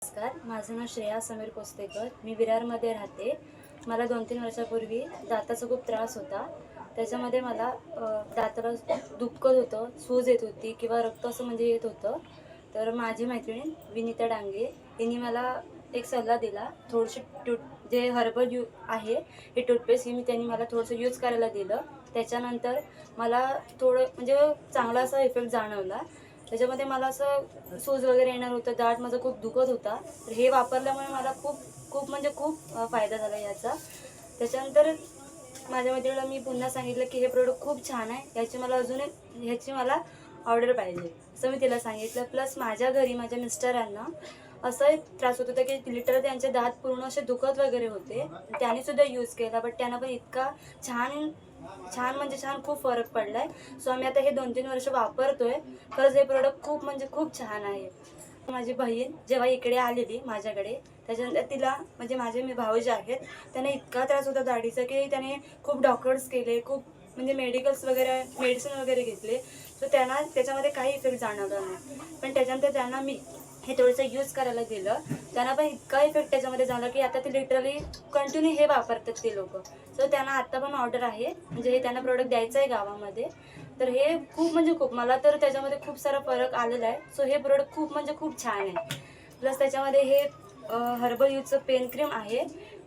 नमस्कार, माझं नाव श्रेया समीर कोस्तेकर. मी विरारमध्ये राहते. मला 2-3 वर्षापूर्वी दाताचा खूप त्रास होता. त्याच्यामध्ये मला दाताला दुखत होतं, सूज येत होती किंवा रक्त असं म्हणजे येत होतं. तर माझी मैत्रीण विनिता डांगे हिने मला एक सल्ला दिला. थोडीशी जे हर्बल आहे हे टूथपेस्ट ही त्यांनी मला थोडंसं यूज करायला दिलं. त्याच्यानंतर मला थोडं म्हणजे चांगला असा इफेक्ट जाणवला. त्याच्यामध्ये मला असं सूज वगैरे येणार होतं, दात माझं खूप दुखत होता. तर हे वापरल्यामुळे मला खूप खूप म्हणजे खूप फायदा झाला याचा. त्याच्यानंतर माझ्या मैत्रिणीला मी पुन्हा सांगितलं की हे प्रोडक्ट खूप छान आहे, ह्याची मला ऑर्डर पाहिजे, असं मी तिला सांगितलं. प्लस माझ्या घरी माझ्या मिस्टरांना असा एक त्रास होत होता की लिटरली त्यांचे दात पूर्ण असे दुखत वगैरे होते. त्यांनी सुद्धा यूज केला, बट त्यांना पण इतका छान छान म्हणजे छान खूप फरक पडलाय. सो आम्ही आता हे 2-3 वर्ष वापरतोय. खरंच हे प्रोडक्ट खूप म्हणजे खूप छान आहे. माझी बहीण जेव्हा इकडे आलेली माझ्याकडे, त्याच्यानंतर तिला म्हणजे माझे भाऊ आहेत, त्यांना इतका त्रास होता दाढीचा की त्याने खूप डॉक्टर्स केले, खूप म्हणजे मेडिकल्स वगैरे मेडिसिन वगैरे घेतले. सो त्यांना त्याच्यामध्ये काही इफेक्ट जाणवला नाही. पण त्याच्यानंतर त्यांना मी हे थोडंसं यूज करायला दिलं. त्यांना पण इतका इफेक्ट त्याच्यामध्ये झाला की आता ते लिटरली कंटिन्यू हे वापरतात ते लोकं. सो त्यांना आत्ता पण ऑर्डर आहे, म्हणजे हे त्यांना प्रोडक्ट द्यायचं आहे गावामध्ये. तर हे खूप म्हणजे खूप मला तर त्याच्यामध्ये खूप सारा फरक आलेला आहे. सो हे प्रोडक्ट खूप म्हणजे खूप छान आहे. प्लस त्याच्यामध्ये हे हर्बल यूजचं पेन क्रीम आहे.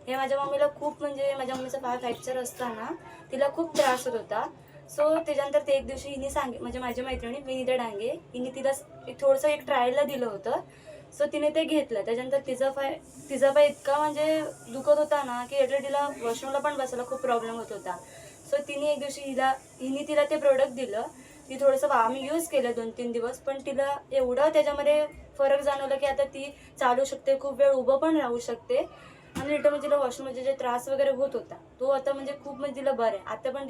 हे माझ्या मम्मीला खूप म्हणजे माझ्या मम्मीचा पाय फ्रॅक्चर असताना तिला खूप त्रास होत होता. सो त्याच्यानंतर ते एक दिवशी हिने म्हणजे माझी मैत्रिणी विनिता डांगे हिने तिला थोडंसं एक ट्रायलला दिलं होतं. सो तिने ते घेतलं. त्याच्यानंतर तिचा पाय इतका म्हणजे दुखत होता ना की तिला वॉशरूमला पण बसायला खूप प्रॉब्लेम होत होता. सो तिने एक दिवशी हिने तिला ते प्रोडक्ट दिलं. ती थोडंसं आम्ही यूज केलं 2-3 दिवस, पण तिला एवढं त्याच्यामध्ये फरक जाणवला की आता ती चालू शकते, खूप वेळ उभं पण राहू शकते. आणि लिटरली म्हणजे तिला वॉशरूममध्ये जे त्रास वगैरे होत होता तो आता म्हणजे खूप म्हणजे तिला बरं आहे. आता पण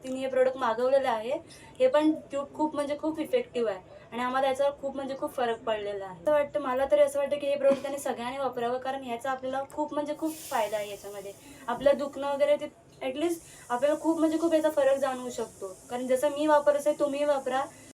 तिने हे प्रोडक्ट मागवलेलं आहे. हे पण खूप म्हणजे खूप इफेक्टिव्ह आहे आणि आम्हाला याचा खूप म्हणजे खूप फरक पडलेला आहे. असं वाटतं, मला तरी असं वाटतं की हे प्रोडक्ट त्यांनी सगळ्यांनी वापरावं, कारण याचा आपल्याला खूप म्हणजे खूप फायदा आहे याच्यामध्ये. आपलं दुखणं वगैरे ते ॲटलिस्ट आपल्याला खूप म्हणजे खूप याचा फरक जाणवू शकतो. कारण जसं मी वापरत आहे तुम्ही वापरा.